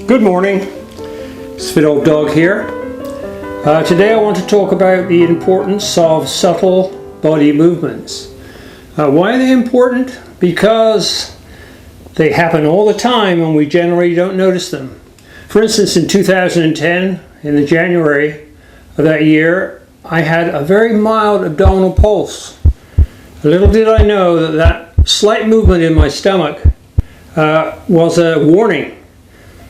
Good morning, it's Fit Old Dog here. Today I want to talk about the importance of subtle body movements. Why are they important? Because they happen all the time and we generally don't notice them. For instance, in 2010, in the January of that year, I had a very mild abdominal pulse. Little did I know that slight movement in my stomach was a warning.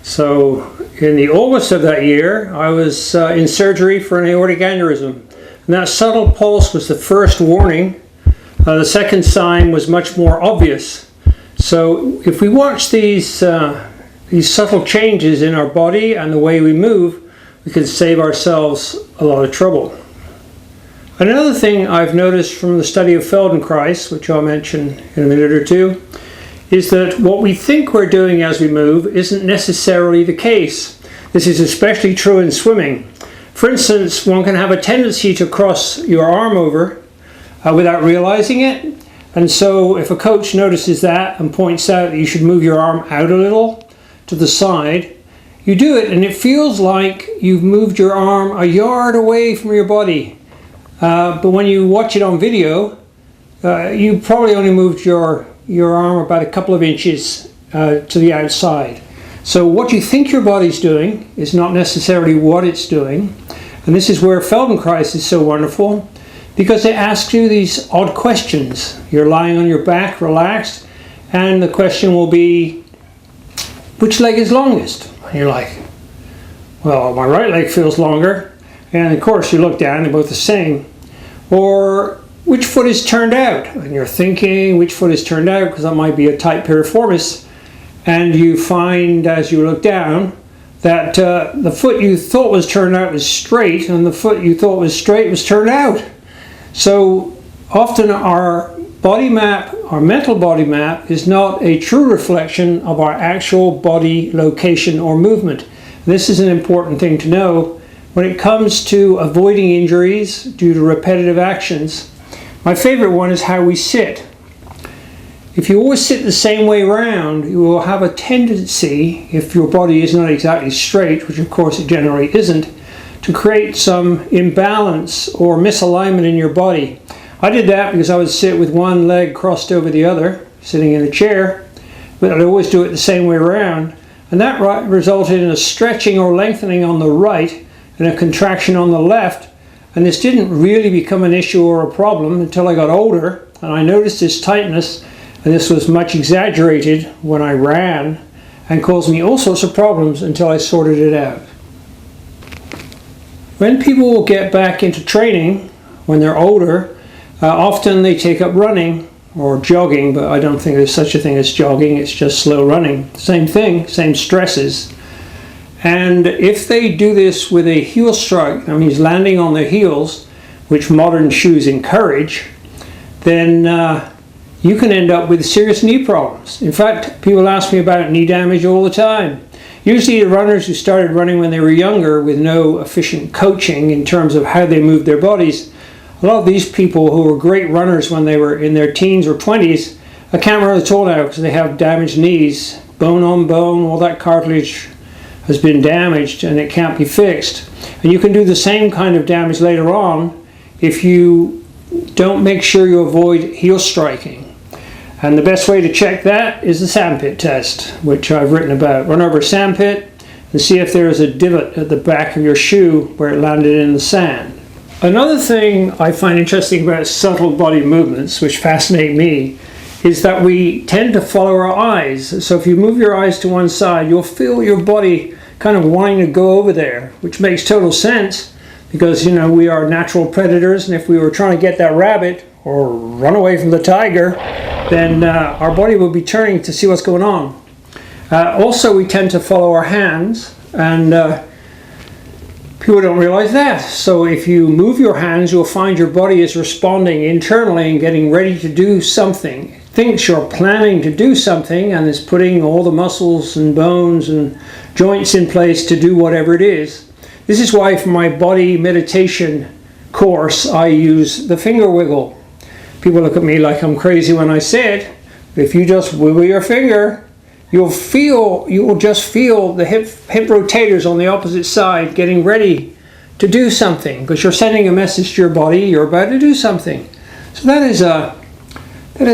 So in the August of that year, I was in surgery for an aortic aneurysm. And that subtle pulse was the first warning. The second sign was much more obvious. So if we watch these subtle changes in our body and the way we move, we can save ourselves a lot of trouble. Another thing I've noticed from the study of Feldenkrais, which I'll mention in a minute or two, is that what we think we're doing as we move isn't necessarily the case. This is especially true in swimming. For instance, one can have a tendency to cross your arm over without realizing it. And so if a coach notices that and points out that you should move your arm out a little to the side, you do it and it feels like you've moved your arm a yard away from your body. But when you watch it on video, you probably only moved your arm about a couple of inches to the outside. So what you think your body's doing is not necessarily what it's doing. And this is where Feldenkrais is so wonderful, because it asks you these odd questions. You're lying on your back, relaxed, and the question will be, which leg is longest? And you're like, well, my right leg feels longer. And of course you look down, they're both the same. Or which foot is turned out? And you're thinking which foot is turned out, because that might be a tight piriformis. And you find as you look down that the foot you thought was turned out was straight, and the foot you thought was straight was turned out. So often our body map, our mental body map, is not a true reflection of our actual body location or movement. This is an important thing to know when it comes to avoiding injuries due to repetitive actions. My favorite one is how we sit. If you always sit the same way around, you will have a tendency, if your body is not exactly straight, which of course it generally isn't, to create some imbalance or misalignment in your body. I did that because I would sit with one leg crossed over the other, sitting in a chair, but I'd always do it the same way around. And that resulted in a stretching or lengthening on the right and a contraction on the left. And this didn't really become an issue or a problem until I got older, and I noticed this tightness, and this was much exaggerated when I ran and caused me all sorts of problems until I sorted it out. When people get back into training, when they're older, often they take up running or jogging, but I don't think there's such a thing as jogging, it's just slow running. Same thing, same stresses. And if they do this with a heel strike, that means landing on their heels, which modern shoes encourage, then you can end up with serious knee problems. In fact, people ask me about knee damage all the time. Usually the runners who started running when they were younger with no efficient coaching in terms of how they moved their bodies, a lot of these people who were great runners when they were in their teens or 20s, I can't run at all now because they have damaged knees, bone on bone, all that cartilage has been damaged and it can't be fixed. And you can do the same kind of damage later on if you don't make sure you avoid heel striking. And the best way to check that is the sandpit test, which I've written about. Run over a sandpit and see if there is a divot at the back of your shoe where it landed in the sand. Another thing I find interesting about subtle body movements, which fascinate me, is that we tend to follow our eyes. So if you move your eyes to one side, you'll feel your body kind of wanting to go over there, which makes total sense because, you know, we are natural predators, and if we were trying to get that rabbit or run away from the tiger, then our body will be turning to see what's going on. Also, we tend to follow our hands, and people don't realize that. So if you move your hands, you'll find your body is responding internally and getting ready to do something. It thinks you're planning to do something and is putting all the muscles and bones and joints in place to do whatever it is. This is why for my body meditation course I use the finger wiggle. People look at me like I'm crazy when I say it. If you just wiggle your finger, you will just feel the hip rotators on the opposite side getting ready to do something, because you're sending a message to your body, you're about to do something. So that is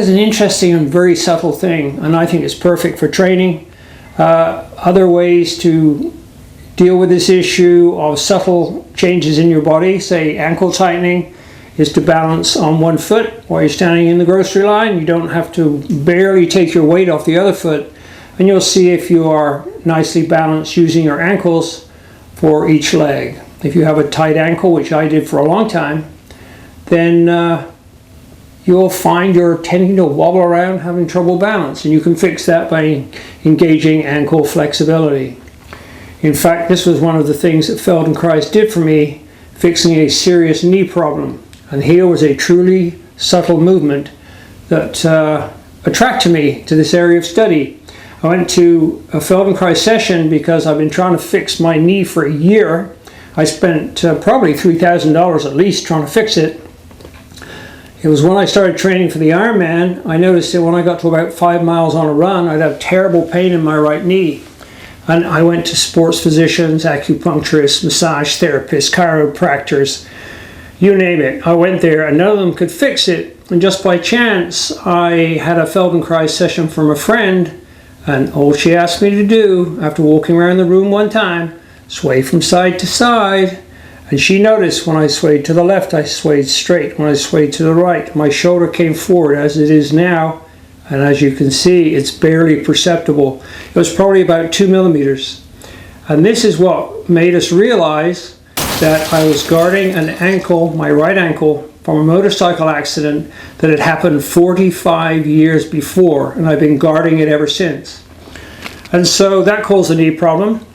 an interesting and very subtle thing, and I think it's perfect for training. Other ways to deal with this issue of subtle changes in your body, say ankle tightening, is to balance on one foot while you're standing in the grocery line. You don't have to barely take your weight off the other foot, and you'll see if you are nicely balanced using your ankles for each leg. If you have a tight ankle, which I did for a long time, then you'll find you're tending to wobble around, having trouble balance, and you can fix that by engaging ankle flexibility. In fact, this was one of the things that Feldenkrais did for me, fixing a serious knee problem. And here was a truly subtle movement that attracted me to this area of study. I went to a Feldenkrais session because I've been trying to fix my knee for a year. I spent probably $3,000 at least trying to fix it. It was when I started training for the Ironman. I noticed that when I got to about 5 miles on a run, I'd have terrible pain in my right knee. And I went to sports physicians, acupuncturists, massage therapists, chiropractors, you name it. I went there and none of them could fix it. And just by chance, I had a Feldenkrais session from a friend, and all she asked me to do after walking around the room one time, sway from side to side. And she noticed when I swayed to the left, I swayed straight. When I swayed to the right, my shoulder came forward as it is now. And as you can see, it's barely perceptible. It was probably about 2 millimeters. And this is what made us realize that I was guarding an ankle, my right ankle, from a motorcycle accident that had happened 45 years before, and I've been guarding it ever since. And so that caused a knee problem.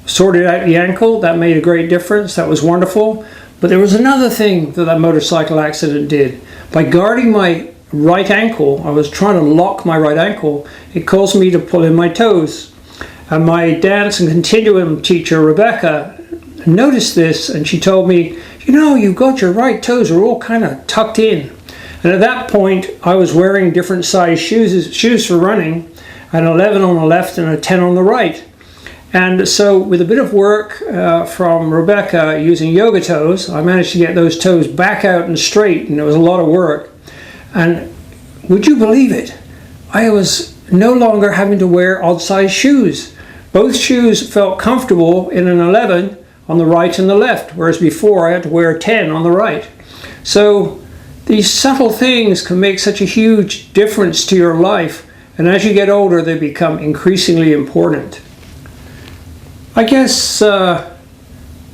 Sorted out the ankle, that made a great difference, that was wonderful. But there was another thing that motorcycle accident did. By guarding my right ankle, I was trying to lock my right ankle, it caused me to pull in my toes. And my dance and continuum teacher, Rebecca, noticed this, and she told me, you know, you've got your right toes are all kind of tucked in. And at that point, I was wearing different size shoes for running, an 11 on the left and a 10 on the right. And so with a bit of work from Rebecca using yoga toes, I managed to get those toes back out and straight, and it was a lot of work. And would you believe it? I was no longer having to wear odd size shoes. Both shoes felt comfortable in an 11 on the right and the left, whereas before I had to wear a 10 on the right. So these subtle things can make such a huge difference to your life, and as you get older they become increasingly important. I guess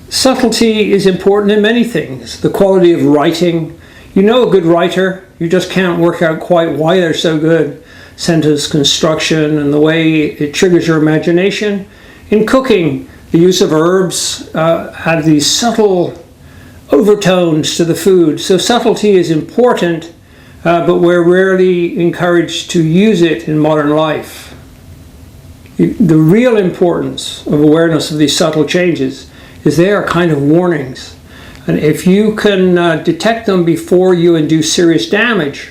subtlety is important in many things. The quality of writing. You know a good writer, you just can't work out quite why they're so good. Sentence construction and the way it triggers your imagination. In cooking, the use of herbs have these subtle overtones to the food. So subtlety is important, but we're rarely encouraged to use it in modern life. The real importance of awareness of these subtle changes is they are kind of warnings. And if you can detect them before you induce serious damage,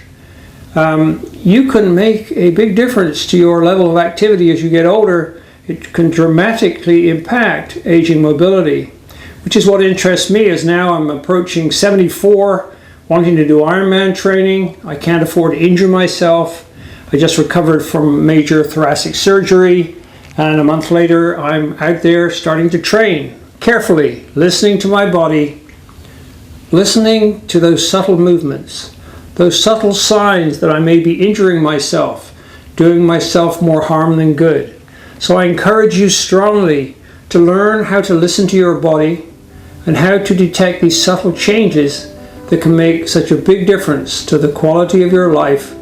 you can make a big difference to your level of activity as you get older. It can dramatically impact aging mobility, which is what interests me. As now I'm approaching 74, wanting to do Ironman training. I can't afford to injure myself. I just recovered from major thoracic surgery, and a month later I'm out there starting to train carefully, listening to my body, listening to those subtle movements, those subtle signs that I may be injuring myself, doing myself more harm than good. So I encourage you strongly to learn how to listen to your body and how to detect these subtle changes that can make such a big difference to the quality of your life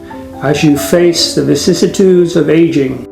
as you face the vicissitudes of aging.